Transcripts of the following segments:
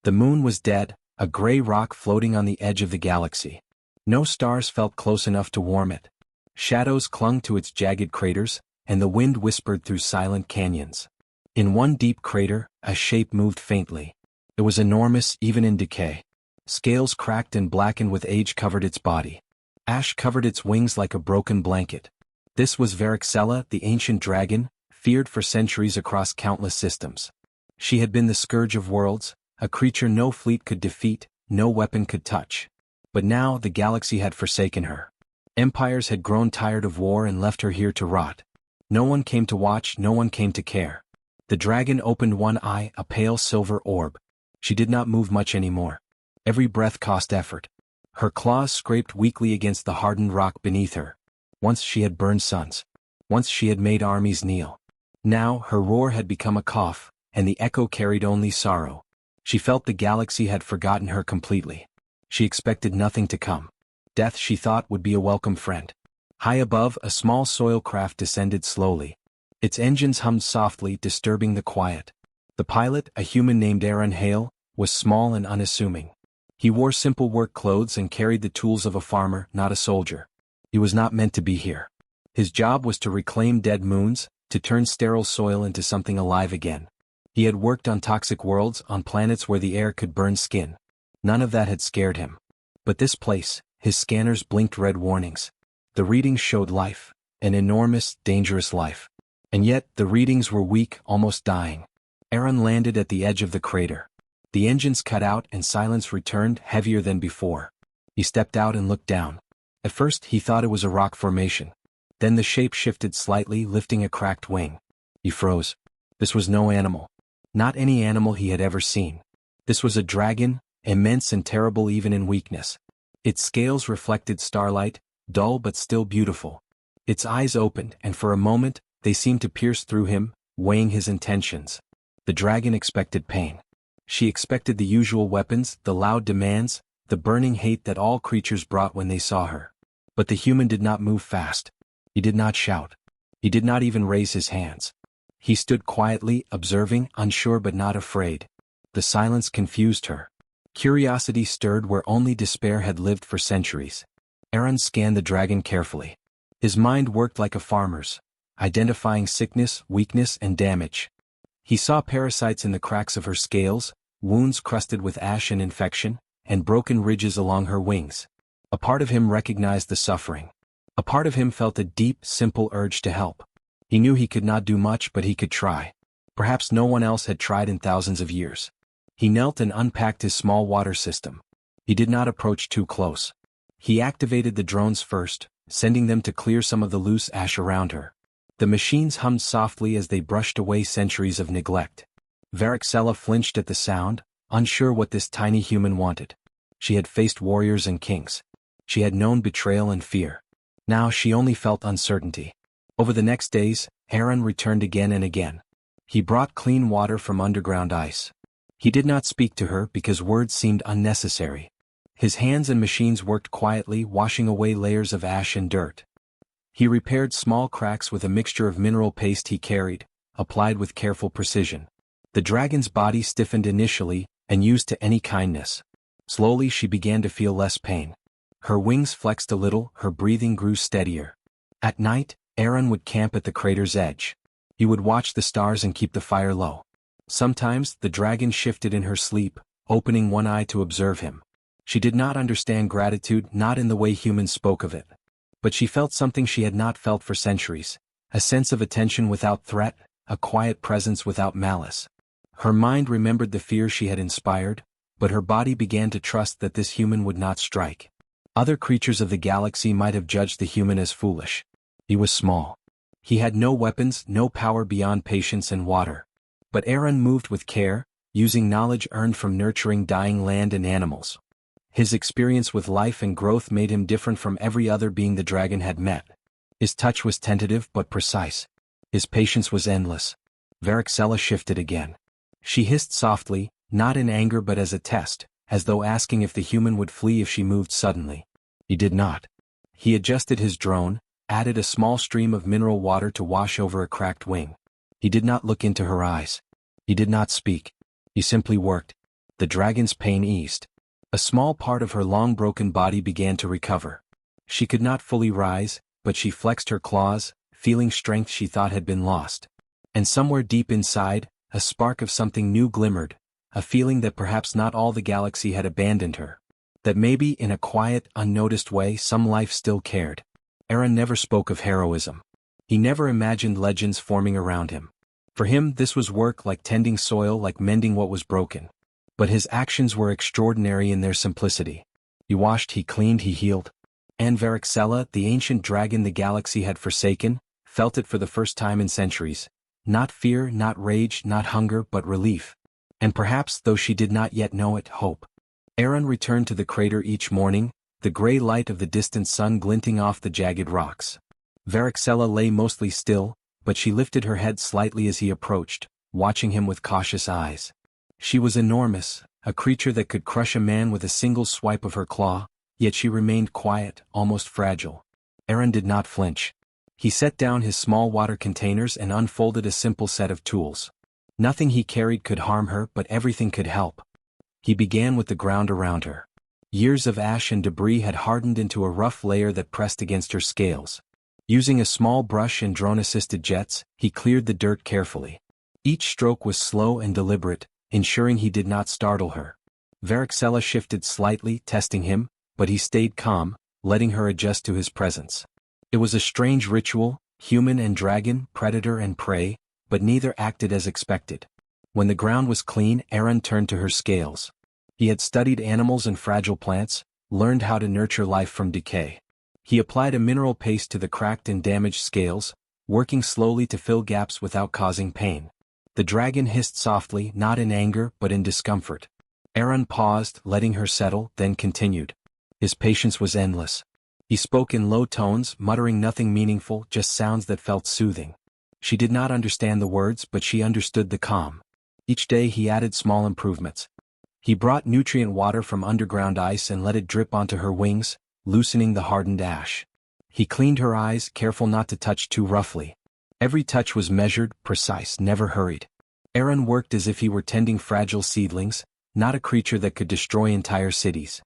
The moon was dead, a gray rock floating on the edge of the galaxy. No stars felt close enough to warm it. Shadows clung to its jagged craters, and the wind whispered through silent canyons. In one deep crater, a shape moved faintly. It was enormous even in decay. Scales cracked and blackened with age covered its body. Ash covered its wings like a broken blanket. This was Varixella, the ancient dragon, feared for centuries across countless systems. She had been the scourge of worlds, a creature no fleet could defeat, no weapon could touch. But now the galaxy had forsaken her. Empires had grown tired of war and left her here to rot. No one came to watch, no one came to care. The dragon opened one eye, a pale silver orb. She did not move much anymore. Every breath cost effort. Her claws scraped weakly against the hardened rock beneath her. Once she had burned suns. Once she had made armies kneel. Now her roar had become a cough, and the echo carried only sorrow. She felt the galaxy had forgotten her completely. She expected nothing to come. Death, she thought, would be a welcome friend. High above, a small soil craft descended slowly. Its engines hummed softly, disturbing the quiet. The pilot, a human named Aaron Hale, was small and unassuming. He wore simple work clothes and carried the tools of a farmer, not a soldier. He was not meant to be here. His job was to reclaim dead moons, to turn sterile soil into something alive again. He had worked on toxic worlds, on planets where the air could burn skin. None of that had scared him. But this place, his scanners blinked red warnings. The readings showed life, an enormous, dangerous life. And yet, the readings were weak, almost dying. Aaron landed at the edge of the crater. The engines cut out and silence returned, heavier than before. He stepped out and looked down. At first, he thought it was a rock formation. Then the shape shifted slightly, lifting a cracked wing. He froze. This was no animal. Not any animal he had ever seen. This was a dragon, immense and terrible even in weakness. Its scales reflected starlight, dull but still beautiful. Its eyes opened, and for a moment, they seemed to pierce through him, weighing his intentions. The dragon expected pain. She expected the usual weapons, the loud demands, the burning hate that all creatures brought when they saw her. But the human did not move fast. He did not shout. He did not even raise his hands. He stood quietly, observing, unsure but not afraid. The silence confused her. Curiosity stirred where only despair had lived for centuries. Aaron scanned the dragon carefully. His mind worked like a farmer's, identifying sickness, weakness, and damage. He saw parasites in the cracks of her scales, wounds crusted with ash and infection, and broken ridges along her wings. A part of him recognized the suffering. A part of him felt a deep, simple urge to help. He knew he could not do much, but he could try. Perhaps no one else had tried in thousands of years. He knelt and unpacked his small water system. He did not approach too close. He activated the drones first, sending them to clear some of the loose ash around her. The machines hummed softly as they brushed away centuries of neglect. Varixella flinched at the sound, unsure what this tiny human wanted. She had faced warriors and kings. She had known betrayal and fear. Now she only felt uncertainty. Over the next days, Aaron returned again and again. He brought clean water from underground ice. He did not speak to her because words seemed unnecessary. His hands and machines worked quietly, washing away layers of ash and dirt. He repaired small cracks with a mixture of mineral paste he carried, applied with careful precision. The dragon's body stiffened initially, and used to any kindness. Slowly she began to feel less pain. Her wings flexed a little, her breathing grew steadier. At night, Aaron would camp at the crater's edge. He would watch the stars and keep the fire low. Sometimes, the dragon shifted in her sleep, opening one eye to observe him. She did not understand gratitude, not in the way humans spoke of it. But she felt something she had not felt for centuries, a sense of attention without threat, a quiet presence without malice. Her mind remembered the fear she had inspired, but her body began to trust that this human would not strike. Other creatures of the galaxy might have judged the human as foolish. He was small. He had no weapons, no power beyond patience and water. But Aaron moved with care, using knowledge earned from nurturing dying land and animals. His experience with life and growth made him different from every other being the dragon had met. His touch was tentative but precise. His patience was endless. Varixella shifted again. She hissed softly, not in anger but as a test, as though asking if the human would flee if she moved suddenly. He did not. He adjusted his drone, added a small stream of mineral water to wash over a cracked wing. He did not look into her eyes. He did not speak. He simply worked. The dragon's pain eased. A small part of her long-broken body began to recover. She could not fully rise, but she flexed her claws, feeling strength she thought had been lost. And somewhere deep inside, a spark of something new glimmered, a feeling that perhaps not all the galaxy had abandoned her. That maybe, in a quiet, unnoticed way, some life still cared. Aaron never spoke of heroism. He never imagined legends forming around him. For him, this was work like tending soil, like mending what was broken. But his actions were extraordinary in their simplicity. He washed, he cleaned, he healed. And Varixella, the ancient dragon the galaxy had forsaken, felt it for the first time in centuries. Not fear, not rage, not hunger, but relief. And perhaps, though she did not yet know it, hope. Aaron returned to the crater each morning, the gray light of the distant sun glinting off the jagged rocks. Varixella lay mostly still, but she lifted her head slightly as he approached, watching him with cautious eyes. She was enormous, a creature that could crush a man with a single swipe of her claw, yet she remained quiet, almost fragile. Aaron did not flinch. He set down his small water containers and unfolded a simple set of tools. Nothing he carried could harm her, but everything could help. He began with the ground around her. Years of ash and debris had hardened into a rough layer that pressed against her scales. Using a small brush and drone-assisted jets, he cleared the dirt carefully. Each stroke was slow and deliberate, ensuring he did not startle her. Varixella shifted slightly, testing him, but he stayed calm, letting her adjust to his presence. It was a strange ritual, human and dragon, predator and prey, but neither acted as expected. When the ground was clean, Aaron turned to her scales. He had studied animals and fragile plants, learned how to nurture life from decay. He applied a mineral paste to the cracked and damaged scales, working slowly to fill gaps without causing pain. The dragon hissed softly, not in anger but in discomfort. Aaron paused, letting her settle, then continued. His patience was endless. He spoke in low tones, muttering nothing meaningful, just sounds that felt soothing. She did not understand the words, but she understood the calm. Each day he added small improvements. He brought nutrient water from underground ice and let it drip onto her wings, loosening the hardened ash. He cleaned her eyes, careful not to touch too roughly. Every touch was measured, precise, never hurried. Aaron worked as if he were tending fragile seedlings, not a creature that could destroy entire cities.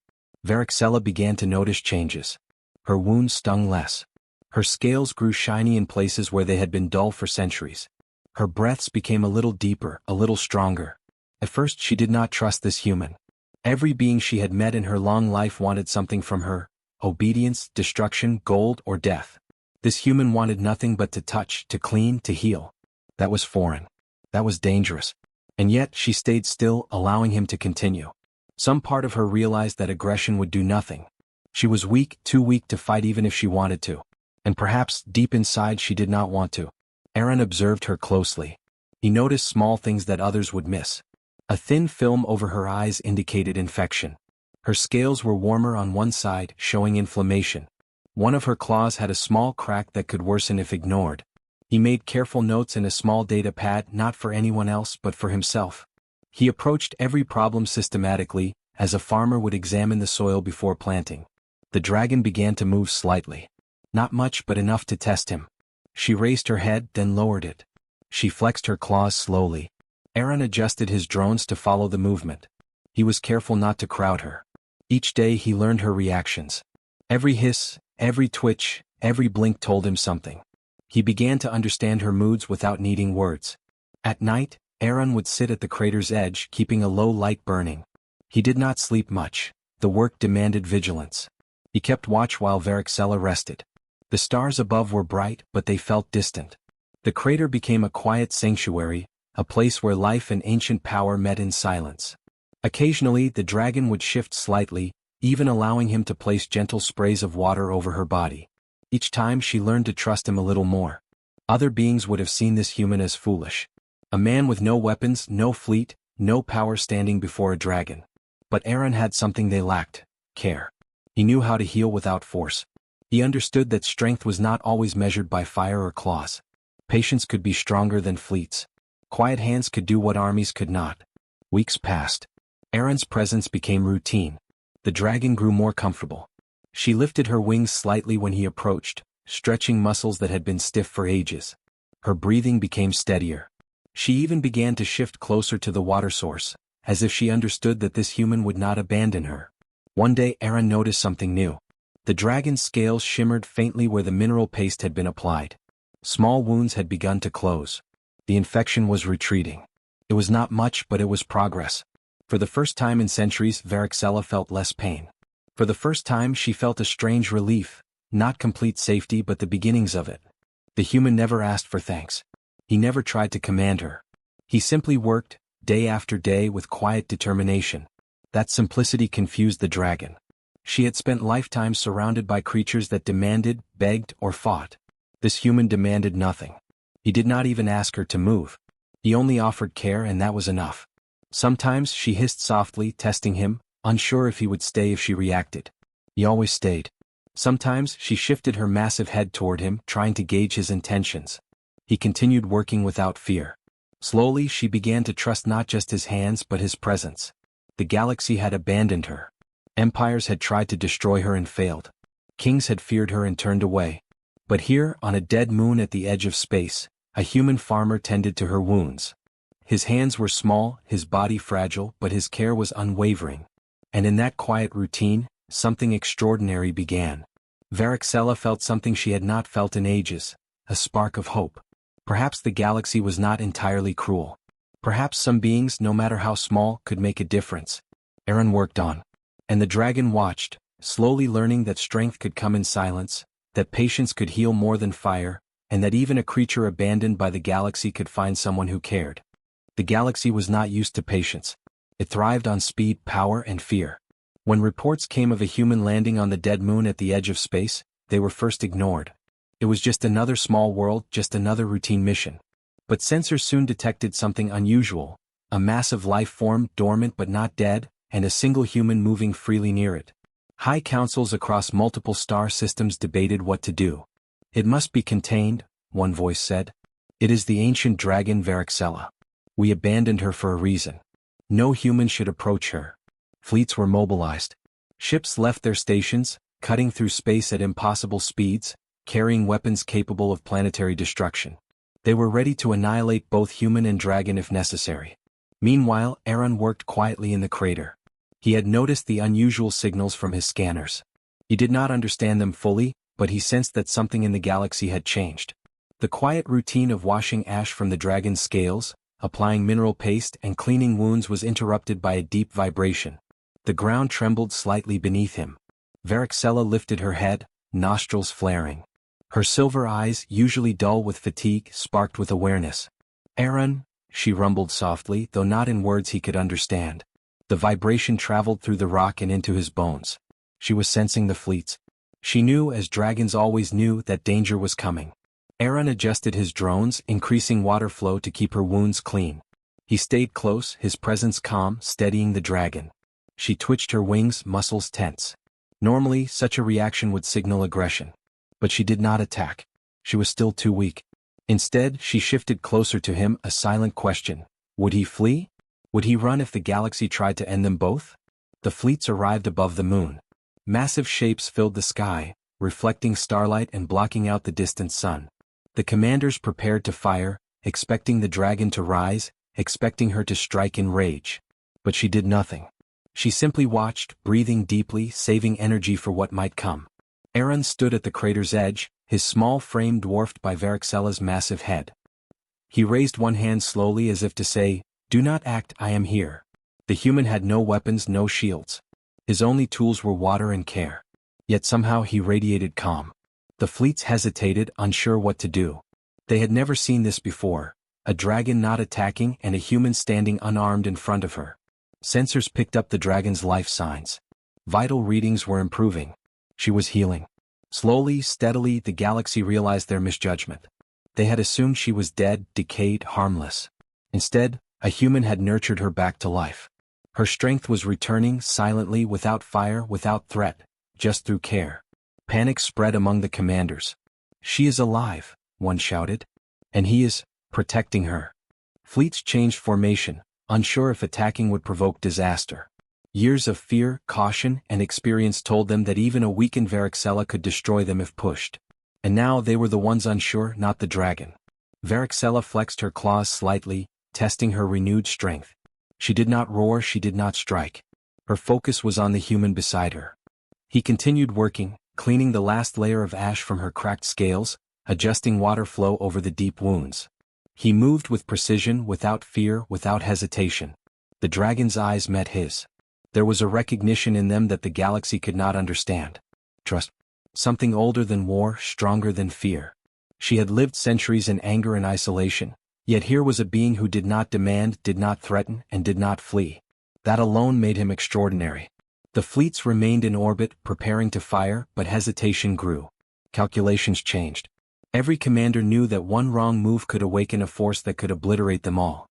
Varixella began to notice changes. Her wounds stung less. Her scales grew shiny in places where they had been dull for centuries. Her breaths became a little deeper, a little stronger. At first she did not trust this human. Every being she had met in her long life wanted something from her: obedience, destruction, gold, or death. This human wanted nothing but to touch, to clean, to heal. That was foreign. That was dangerous. And yet she stayed still, allowing him to continue. Some part of her realized that aggression would do nothing. She was weak, too weak to fight even if she wanted to. And perhaps, deep inside, she did not want to. Aaron observed her closely. He noticed small things that others would miss. A thin film over her eyes indicated infection. Her scales were warmer on one side, showing inflammation. One of her claws had a small crack that could worsen if ignored. He made careful notes in a small data pad, not for anyone else but for himself. He approached every problem systematically, as a farmer would examine the soil before planting. The dragon began to move slightly. Not much, but enough to test him. She raised her head, then lowered it. She flexed her claws slowly. Aaron adjusted his drones to follow the movement. He was careful not to crowd her. Each day he learned her reactions. Every hiss, every twitch, every blink told him something. He began to understand her moods without needing words. At night, Aaron would sit at the crater's edge, keeping a low light burning. He did not sleep much. The work demanded vigilance. He kept watch while Varixella rested. The stars above were bright, but they felt distant. The crater became a quiet sanctuary, a place where life and ancient power met in silence. Occasionally, the dragon would shift slightly, even allowing him to place gentle sprays of water over her body. Each time she learned to trust him a little more. Other beings would have seen this human as foolish. A man with no weapons, no fleet, no power standing before a dragon. But Aaron had something they lacked: care. He knew how to heal without force. He understood that strength was not always measured by fire or claws. Patience could be stronger than fleets. Quiet hands could do what armies could not. Weeks passed. Aaron's presence became routine. The dragon grew more comfortable. She lifted her wings slightly when he approached, stretching muscles that had been stiff for ages. Her breathing became steadier. She even began to shift closer to the water source, as if she understood that this human would not abandon her. One day Aaron noticed something new. The dragon's scales shimmered faintly where the mineral paste had been applied. Small wounds had begun to close. The infection was retreating. It was not much, but it was progress. For the first time in centuries, Varixella felt less pain. For the first time she felt a strange relief, not complete safety but the beginnings of it. The human never asked for thanks. He never tried to command her. He simply worked, day after day with quiet determination. That simplicity confused the dragon. She had spent lifetimes surrounded by creatures that demanded, begged, or fought. This human demanded nothing. He did not even ask her to move. He only offered care, and that was enough. Sometimes she hissed softly, testing him, unsure if he would stay if she reacted. He always stayed. Sometimes she shifted her massive head toward him, trying to gauge his intentions. He continued working without fear. Slowly she began to trust not just his hands but his presence. The galaxy had abandoned her. Empires had tried to destroy her and failed. Kings had feared her and turned away. But here, on a dead moon at the edge of space, a human farmer tended to her wounds. His hands were small, his body fragile, but his care was unwavering. And in that quiet routine, something extraordinary began. Varixella felt something she had not felt in ages, a spark of hope. Perhaps the galaxy was not entirely cruel. Perhaps some beings, no matter how small, could make a difference. Aaron worked on. And the dragon watched, slowly learning that strength could come in silence, that patience could heal more than fire, and that even a creature abandoned by the galaxy could find someone who cared. The galaxy was not used to patience. It thrived on speed, power, and fear. When reports came of a human landing on the dead moon at the edge of space, they were first ignored. It was just another small world, just another routine mission. But sensors soon detected something unusual, a massive life form, dormant but not dead, and a single human moving freely near it. High councils across multiple star systems debated what to do. It must be contained, one voice said. It is the ancient dragon Varixella. We abandoned her for a reason. No human should approach her. Fleets were mobilized. Ships left their stations, cutting through space at impossible speeds, carrying weapons capable of planetary destruction. They were ready to annihilate both human and dragon if necessary. Meanwhile, Aaron worked quietly in the crater. He had noticed the unusual signals from his scanners. He did not understand them fully, but he sensed that something in the galaxy had changed. The quiet routine of washing ash from the dragon's scales, applying mineral paste and cleaning wounds was interrupted by a deep vibration. The ground trembled slightly beneath him. Varixella lifted her head, nostrils flaring. Her silver eyes, usually dull with fatigue, sparked with awareness. Aaron, she rumbled softly, though not in words he could understand. The vibration traveled through the rock and into his bones. She was sensing the fleets. She knew, as dragons always knew, that danger was coming. Aaron adjusted his drones, increasing water flow to keep her wounds clean. He stayed close, his presence calm, steadying the dragon. She twitched her wings, muscles tense. Normally, such a reaction would signal aggression. But she did not attack. She was still too weak. Instead, she shifted closer to him, a silent question. Would he flee? Would he run if the galaxy tried to end them both? The fleets arrived above the moon. Massive shapes filled the sky, reflecting starlight and blocking out the distant sun. The commanders prepared to fire, expecting the dragon to rise, expecting her to strike in rage. But she did nothing. She simply watched, breathing deeply, saving energy for what might come. Aaron stood at the crater's edge, his small frame dwarfed by Varixella's massive head. He raised one hand slowly as if to say, "Do not act, I am here." The human had no weapons, no shields. His only tools were water and care. Yet somehow he radiated calm. The fleets hesitated, unsure what to do. They had never seen this before, a dragon not attacking and a human standing unarmed in front of her. Sensors picked up the dragon's life signs. Vital readings were improving. She was healing. Slowly, steadily, the galaxy realized their misjudgment. They had assumed she was dead, decayed, harmless. Instead, a human had nurtured her back to life. Her strength was returning, silently, without fire, without threat, just through care. Panic spread among the commanders. "She is alive," one shouted. "And he is protecting her." Fleets changed formation, unsure if attacking would provoke disaster. Years of fear, caution, and experience told them that even a weakened Varixella could destroy them if pushed. And now they were the ones unsure, not the dragon. Varixella flexed her claws slightly, testing her renewed strength. She did not roar, she did not strike. Her focus was on the human beside her. He continued working, cleaning the last layer of ash from her cracked scales, adjusting water flow over the deep wounds. He moved with precision, without fear, without hesitation. The dragon's eyes met his. There was a recognition in them that the galaxy could not understand. Trust. Something older than war, stronger than fear. She had lived centuries in anger and isolation, yet here was a being who did not demand, did not threaten, and did not flee. That alone made him extraordinary. The fleets remained in orbit, preparing to fire, but hesitation grew. Calculations changed. Every commander knew that one wrong move could awaken a force that could obliterate them all.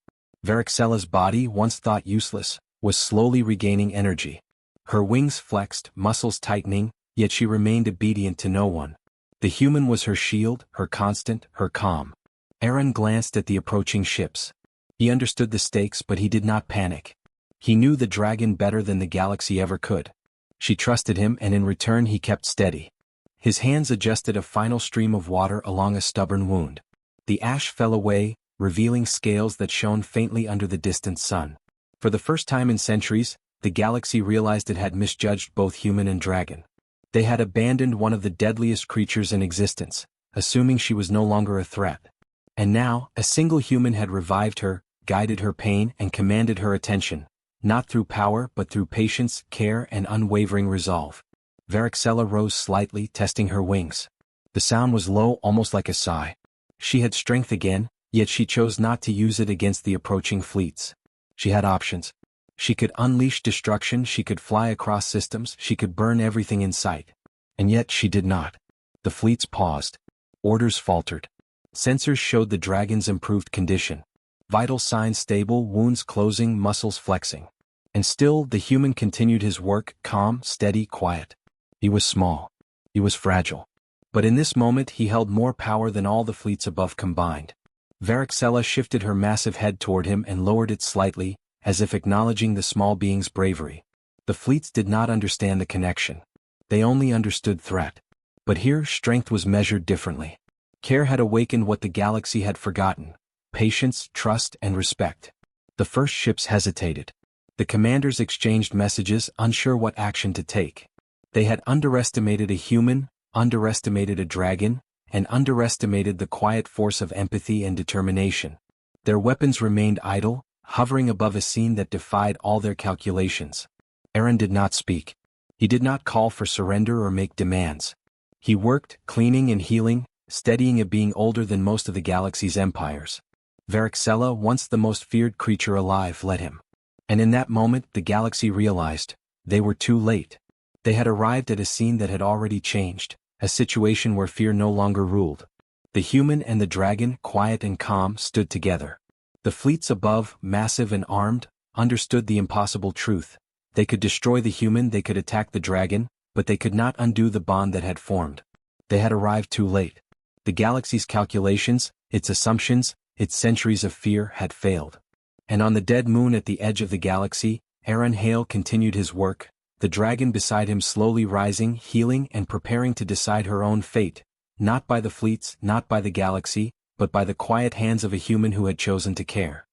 Varixella's body, once thought useless, was slowly regaining energy. Her wings flexed, muscles tightening, yet she remained obedient to no one. The human was her shield, her constant, her calm. Aaron glanced at the approaching ships. He understood the stakes, but he did not panic. He knew the dragon better than the galaxy ever could. She trusted him, and in return he kept steady. His hands adjusted a final stream of water along a stubborn wound. The ash fell away, revealing scales that shone faintly under the distant sun. For the first time in centuries, the galaxy realized it had misjudged both human and dragon. They had abandoned one of the deadliest creatures in existence, assuming she was no longer a threat. And now, a single human had revived her, guided her pain, and commanded her attention, not through power but through patience, care, and unwavering resolve. Varixella rose slightly, testing her wings. The sound was low, almost like a sigh. She had strength again, yet she chose not to use it against the approaching fleets. She had options. She could unleash destruction, she could fly across systems, she could burn everything in sight. And yet she did not. The fleets paused. Orders faltered. Sensors showed the dragon's improved condition. Vital signs stable, wounds closing, muscles flexing. And still, the human continued his work, calm, steady, quiet. He was small. He was fragile. But in this moment he held more power than all the fleets above combined. Varixella shifted her massive head toward him and lowered it slightly, as if acknowledging the small being's bravery. The fleets did not understand the connection. They only understood threat. But here strength was measured differently. Care had awakened what the galaxy had forgotten: patience, trust, and respect. The first ships hesitated. The commanders exchanged messages, unsure what action to take. They had underestimated a human, underestimated a dragon, and underestimated the quiet force of empathy and determination. Their weapons remained idle, hovering above a scene that defied all their calculations. Aaron did not speak. He did not call for surrender or make demands. He worked, cleaning and healing, steadying a being older than most of the galaxy's empires. Varixella, once the most feared creature alive, led him. And in that moment the galaxy realized, they were too late. They had arrived at a scene that had already changed, a situation where fear no longer ruled. The human and the dragon, quiet and calm, stood together. The fleets above, massive and armed, understood the impossible truth. They could destroy the human, they could attack the dragon, but they could not undo the bond that had formed. They had arrived too late. The galaxy's calculations, its assumptions, its centuries of fear had failed. And on the dead moon at the edge of the galaxy, Aaron Hale continued his work, the dragon beside him slowly rising, healing, and preparing to decide her own fate, not by the fleets, not by the galaxy, but by the quiet hands of a human who had chosen to care.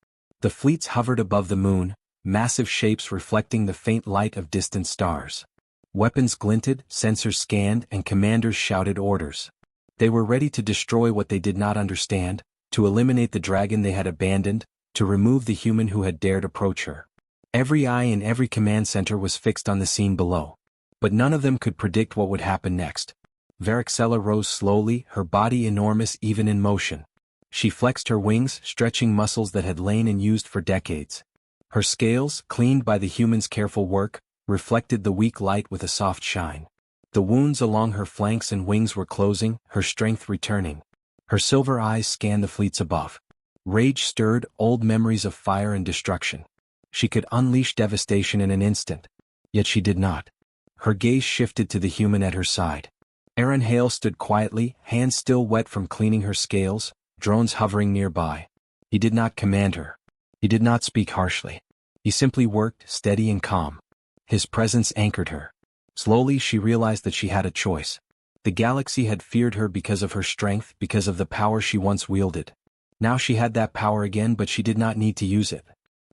The fleets hovered above the moon, massive shapes reflecting the faint light of distant stars. Weapons glinted, sensors scanned, and commanders shouted orders. They were ready to destroy what they did not understand, to eliminate the dragon they had abandoned, to remove the human who had dared approach her. Every eye in every command center was fixed on the scene below. But none of them could predict what would happen next. Varixella rose slowly, her body enormous even in motion. She flexed her wings, stretching muscles that had lain unused for decades. Her scales, cleaned by the human's careful work, reflected the weak light with a soft shine. The wounds along her flanks and wings were closing, her strength returning. Her silver eyes scanned the fleets above. Rage stirred, old memories of fire and destruction. She could unleash devastation in an instant. Yet she did not. Her gaze shifted to the human at her side. Aaron Hale stood quietly, hands still wet from cleaning her scales, drones hovering nearby. He did not command her. He did not speak harshly. He simply worked, steady and calm. His presence anchored her. Slowly she realized that she had a choice. The galaxy had feared her because of her strength, because of the power she once wielded. Now she had that power again, but she did not need to use it.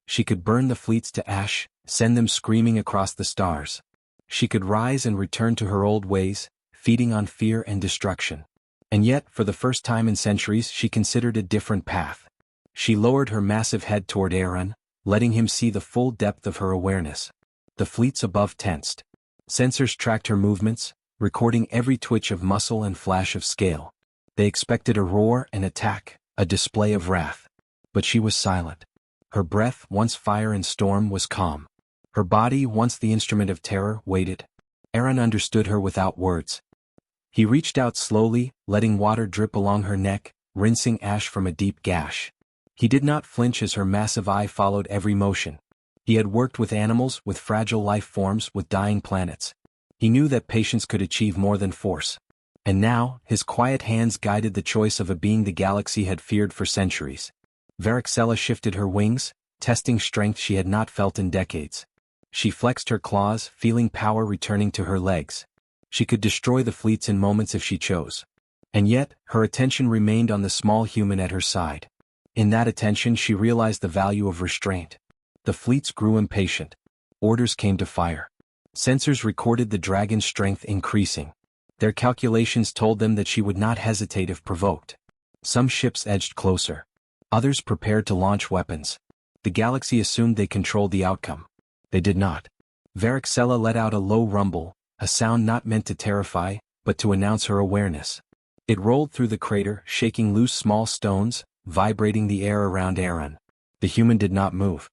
She could burn the fleets to ash, send them screaming across the stars. She could rise and return to her old ways, feeding on fear and destruction. And yet, for the first time in centuries, she considered a different path. She lowered her massive head toward Aaron, letting him see the full depth of her awareness. The fleets above tensed. Sensors tracked her movements, recording every twitch of muscle and flash of scale. They expected a roar, an attack, a display of wrath. But she was silent. Her breath, once fire and storm, was calm. Her body, once the instrument of terror, waited. Aaron understood her without words. He reached out slowly, letting water drip along her neck, rinsing ash from a deep gash. He did not flinch as her massive eye followed every motion. He had worked with animals, with fragile life forms, with dying planets. He knew that patience could achieve more than force. And now, his quiet hands guided the choice of a being the galaxy had feared for centuries. Varixella shifted her wings, testing strength she had not felt in decades. She flexed her claws, feeling power returning to her legs. She could destroy the fleets in moments if she chose. And yet, her attention remained on the small human at her side. In that attention she realized the value of restraint. The fleets grew impatient. Orders came to fire. Sensors recorded the dragon's strength increasing. Their calculations told them that she would not hesitate if provoked. Some ships edged closer. Others prepared to launch weapons. The galaxy assumed they controlled the outcome. They did not. Varixella let out a low rumble, a sound not meant to terrify, but to announce her awareness. It rolled through the crater, shaking loose small stones, vibrating the air around Aaron. The human did not move.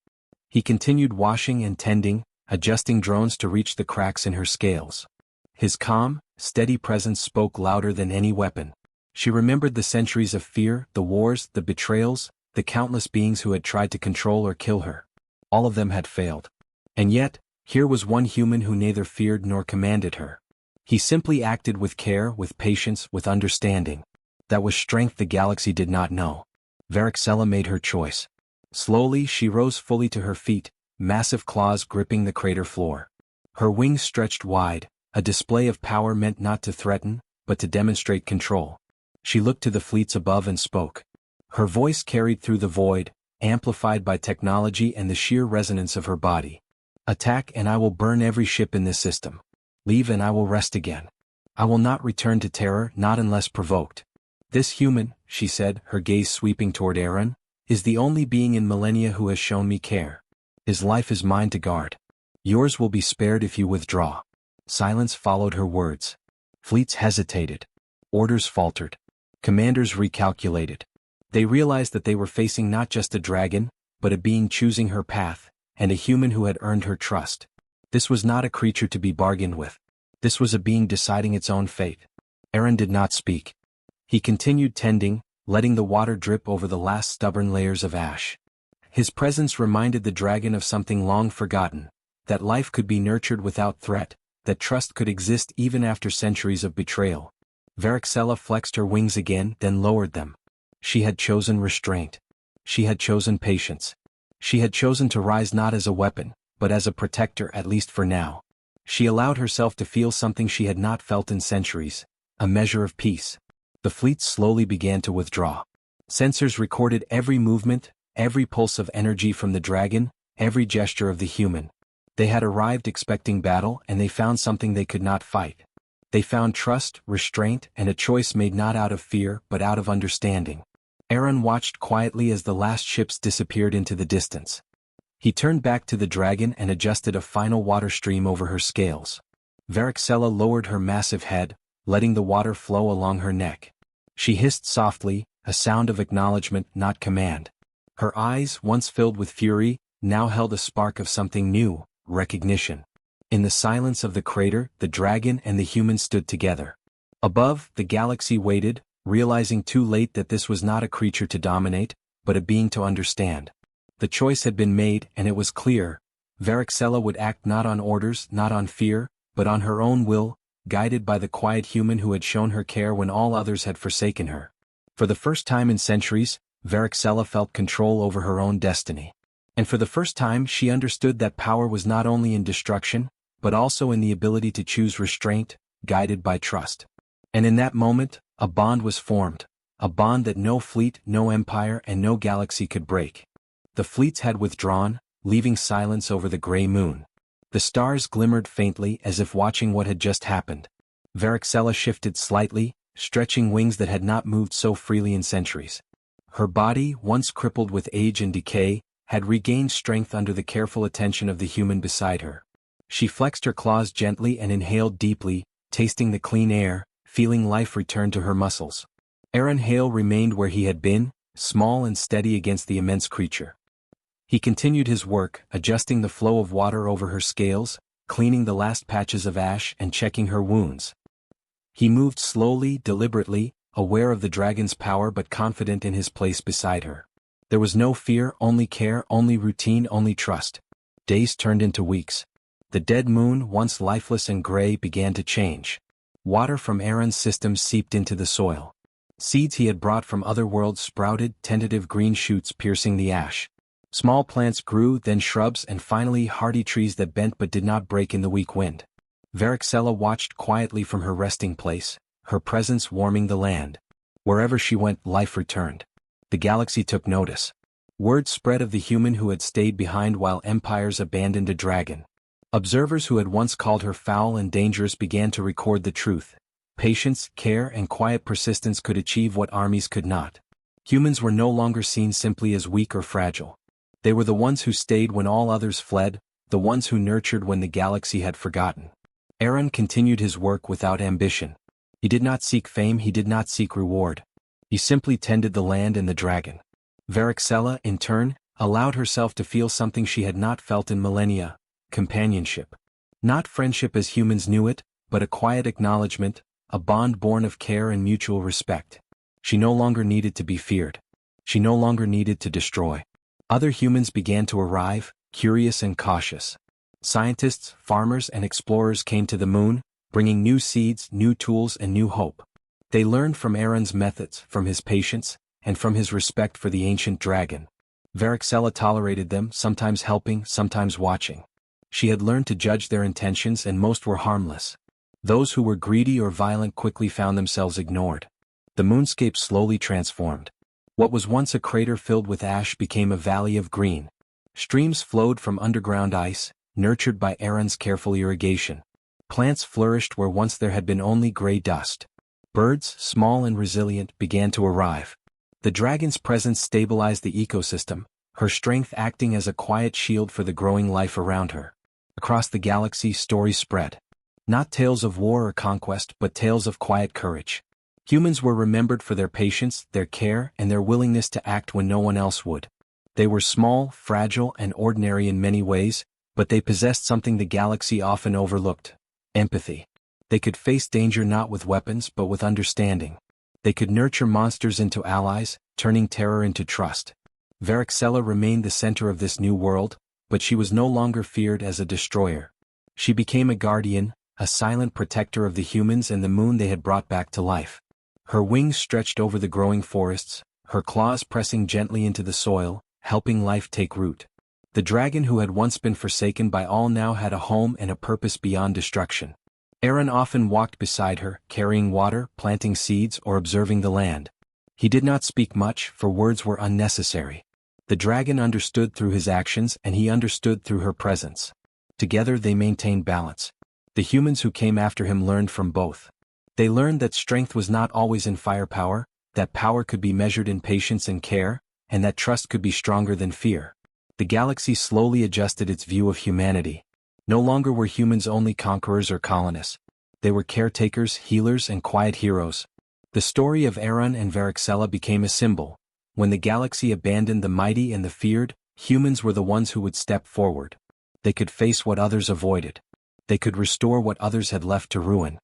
He continued washing and tending, adjusting drones to reach the cracks in her scales. His calm, steady presence spoke louder than any weapon. She remembered the centuries of fear, the wars, the betrayals, the countless beings who had tried to control or kill her. All of them had failed. And yet, here was one human who neither feared nor commanded her. He simply acted with care, with patience, with understanding. That was strength the galaxy did not know. Varixella made her choice. Slowly she rose fully to her feet, massive claws gripping the crater floor. Her wings stretched wide, a display of power meant not to threaten, but to demonstrate control. She looked to the fleets above and spoke. Her voice carried through the void, amplified by technology and the sheer resonance of her body. Attack and I will burn every ship in this system. Leave and I will rest again. I will not return to terror, not unless provoked. This human, she said, her gaze sweeping toward Aaron, is the only being in millennia who has shown me care. His life is mine to guard. Yours will be spared if you withdraw. Silence followed her words. Fleets hesitated. Orders faltered. Commanders recalculated. They realized that they were facing not just a dragon, but a being choosing her path, and a human who had earned her trust. This was not a creature to be bargained with. This was a being deciding its own fate. Aaron did not speak. He continued tending, letting the water drip over the last stubborn layers of ash. His presence reminded the dragon of something long forgotten, that life could be nurtured without threat, that trust could exist even after centuries of betrayal. Varixella flexed her wings again, then lowered them. She had chosen restraint. She had chosen patience. She had chosen to rise not as a weapon, but as a protector, at least for now. She allowed herself to feel something she had not felt in centuries, a measure of peace. The fleets slowly began to withdraw. Sensors recorded every movement, every pulse of energy from the dragon, every gesture of the human. They had arrived expecting battle, and they found something they could not fight. They found trust, restraint, and a choice made not out of fear, but out of understanding. Aaron watched quietly as the last ships disappeared into the distance. He turned back to the dragon and adjusted a final water stream over her scales. Varixella lowered her massive head, letting the water flow along her neck. She hissed softly, a sound of acknowledgement, not command. Her eyes, once filled with fury, now held a spark of something new, recognition. In the silence of the crater, the dragon and the human stood together. Above, the galaxy waited, realizing too late that this was not a creature to dominate, but a being to understand. The choice had been made, and it was clear. Varixella would act not on orders, not on fear, but on her own will, guided by the quiet human who had shown her care when all others had forsaken her. For the first time in centuries, Varixella felt control over her own destiny. And for the first time she understood that power was not only in destruction, but also in the ability to choose restraint, guided by trust. And in that moment, a bond was formed, a bond that no fleet, no empire, and no galaxy could break. The fleets had withdrawn, leaving silence over the gray moon. The stars glimmered faintly as if watching what had just happened. Varixella shifted slightly, stretching wings that had not moved so freely in centuries. Her body, once crippled with age and decay, had regained strength under the careful attention of the human beside her. She flexed her claws gently and inhaled deeply, tasting the clean air, feeling life return to her muscles. Aaron Hale remained where he had been, small and steady against the immense creature. He continued his work, adjusting the flow of water over her scales, cleaning the last patches of ash and checking her wounds. He moved slowly, deliberately, aware of the dragon's power but confident in his place beside her. There was no fear, only care, only routine, only trust. Days turned into weeks. The dead moon, once lifeless and gray, began to change. Water from Aaron's system seeped into the soil. Seeds he had brought from other worlds sprouted, tentative green shoots piercing the ash. Small plants grew, then shrubs, and finally hardy trees that bent but did not break in the weak wind. Varixella watched quietly from her resting place, her presence warming the land. Wherever she went, life returned. The galaxy took notice. Word spread of the human who had stayed behind while empires abandoned a dragon. Observers who had once called her foul and dangerous began to record the truth. Patience, care, and quiet persistence could achieve what armies could not. Humans were no longer seen simply as weak or fragile. They were the ones who stayed when all others fled, the ones who nurtured when the galaxy had forgotten. Aaron continued his work without ambition. He did not seek fame, he did not seek reward. He simply tended the land and the dragon. Varixella, in turn, allowed herself to feel something she had not felt in millennia: companionship. Not friendship as humans knew it, but a quiet acknowledgement, a bond born of care and mutual respect. She no longer needed to be feared. She no longer needed to destroy. Other humans began to arrive, curious and cautious. Scientists, farmers, and explorers came to the moon, bringing new seeds, new tools, and new hope. They learned from Aaron's methods, from his patience, and from his respect for the ancient dragon. Varixella tolerated them, sometimes helping, sometimes watching. She had learned to judge their intentions, and most were harmless. Those who were greedy or violent quickly found themselves ignored. The moonscape slowly transformed. What was once a crater filled with ash became a valley of green. Streams flowed from underground ice, nurtured by Aaron's careful irrigation. Plants flourished where once there had been only gray dust. Birds, small and resilient, began to arrive. The dragon's presence stabilized the ecosystem, her strength acting as a quiet shield for the growing life around her. Across the galaxy, stories spread. Not tales of war or conquest, but tales of quiet courage. Humans were remembered for their patience, their care, and their willingness to act when no one else would. They were small, fragile, and ordinary in many ways, but they possessed something the galaxy often overlooked: empathy. They could face danger not with weapons but with understanding. They could nurture monsters into allies, turning terror into trust. Varixella remained the center of this new world, but she was no longer feared as a destroyer. She became a guardian, a silent protector of the humans and the moon they had brought back to life. Her wings stretched over the growing forests, her claws pressing gently into the soil, helping life take root. The dragon who had once been forsaken by all now had a home and a purpose beyond destruction. Aaron often walked beside her, carrying water, planting seeds, or observing the land. He did not speak much, for words were unnecessary. The dragon understood through his actions, and he understood through her presence. Together they maintained balance. The humans who came after him learned from both. They learned that strength was not always in firepower, that power could be measured in patience and care, and that trust could be stronger than fear. The galaxy slowly adjusted its view of humanity. No longer were humans only conquerors or colonists. They were caretakers, healers, and quiet heroes. The story of Aaron and Varixella became a symbol. When the galaxy abandoned the mighty and the feared, humans were the ones who would step forward. They could face what others avoided. They could restore what others had left to ruin.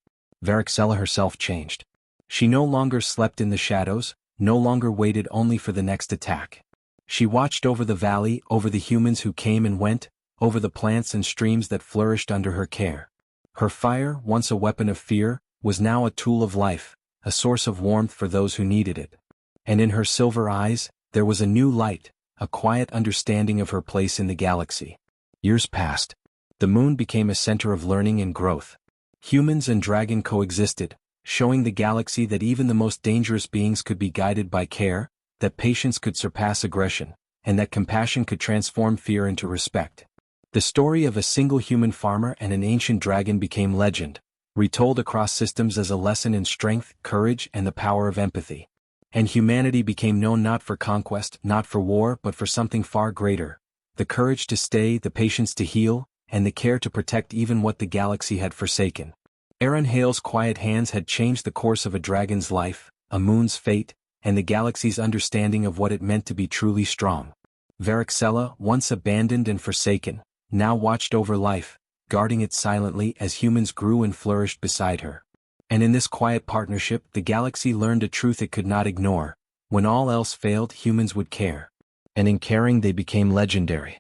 Varixella herself changed. She no longer slept in the shadows, no longer waited only for the next attack. She watched over the valley, over the humans who came and went, over the plants and streams that flourished under her care. Her fire, once a weapon of fear, was now a tool of life, a source of warmth for those who needed it. And in her silver eyes, there was a new light, a quiet understanding of her place in the galaxy. Years passed. The moon became a center of learning and growth. Humans and dragon coexisted, showing the galaxy that even the most dangerous beings could be guided by care, that patience could surpass aggression, and that compassion could transform fear into respect. The story of a single human farmer and an ancient dragon became legend, retold across systems as a lesson in strength, courage, and the power of empathy. And humanity became known not for conquest, not for war, but for something far greater: the courage to stay, the patience to heal, and the care to protect even what the galaxy had forsaken. Aaron Hale's quiet hands had changed the course of a dragon's life, a moon's fate, and the galaxy's understanding of what it meant to be truly strong. Varixella, once abandoned and forsaken, now watched over life, guarding it silently as humans grew and flourished beside her. And in this quiet partnership, the galaxy learned a truth it could not ignore: when all else failed, humans would care. And in caring they became legendary.